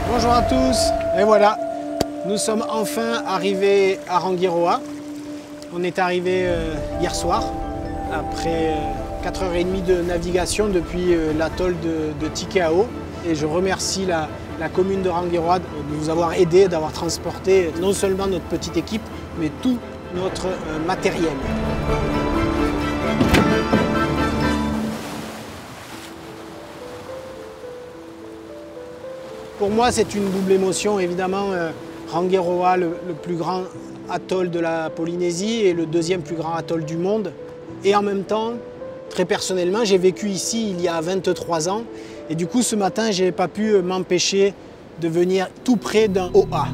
Bonjour à tous, et voilà, nous sommes enfin arrivés à Rangiroa. On est arrivé hier soir, après 4h30 de navigation depuis l'atoll de Tikehau. Et je remercie la commune de Rangiroa de nous avoir aidés, d'avoir transporté non seulement notre petite équipe, mais tout notre matériel. Pour moi, c'est une double émotion. Évidemment, Rangiroa, le plus grand atoll de la Polynésie et le deuxième plus grand atoll du monde. Et en même temps, très personnellement, j'ai vécu ici il y a 23 ans. Et du coup, ce matin, je n'ai pas pu m'empêcher de venir tout près d'un oa.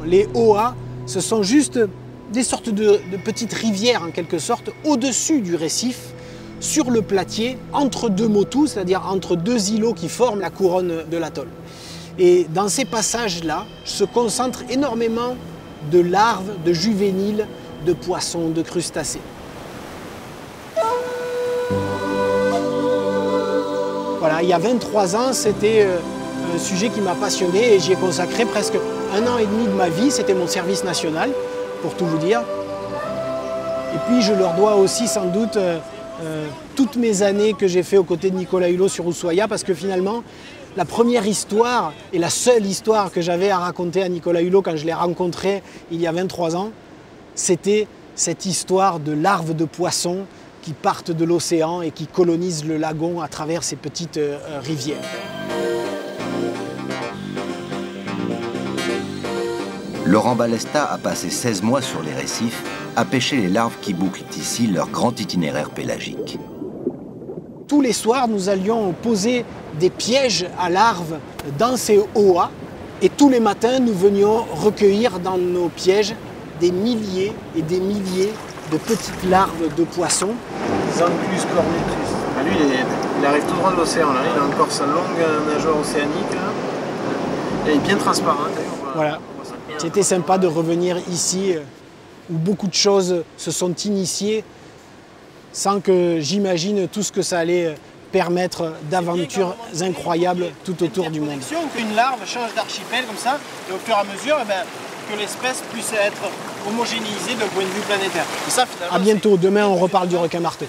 Les oas, ce sont juste des sortes de petites rivières, en quelque sorte, au-dessus du récif, sur le platier, entre deux motus, c'est-à-dire entre deux îlots qui forment la couronne de l'atoll. Et dans ces passages-là, se concentrent énormément de larves, de juvéniles, de poissons, de crustacés. Voilà, il y a 23 ans, c'était un sujet qui m'a passionné et j'y ai consacré presque 1 an et demi de ma vie. C'était mon service national, pour tout vous dire. Et puis je leur dois aussi sans doute toutes mes années que j'ai fait aux côtés de Nicolas Hulot sur Ushuaïa, parce que finalement, la première histoire et la seule histoire que j'avais à raconter à Nicolas Hulot quand je l'ai rencontré il y a 23 ans, c'était cette histoire de larves de poissons qui partent de l'océan et qui colonisent le lagon à travers ces petites rivières. Laurent Balesta a passé 16 mois sur les récifs à pêcher les larves qui bouclent ici leur grand itinéraire pélagique. Tous les soirs, nous allions poser des pièges à larves dans ces oas et tous les matins, nous venions recueillir dans nos pièges des milliers et des milliers de petites larves de poissons. Zanclus cornutus. Lui, il arrive tout droit de l'océan. Il a encore sa longue nageoire océanique. Là. Elle est bien transparente. Voilà. C'était sympa de revenir ici où beaucoup de choses se sont initiées sans que j'imagine tout ce que ça allait permettre d'aventures incroyables tout autour du monde. Une larve change d'archipel comme ça, et au fur et à mesure, que l'espèce puisse être homogénéisée d'un point de vue planétaire. Et ça, à bientôt, demain on reparle du requin marteau.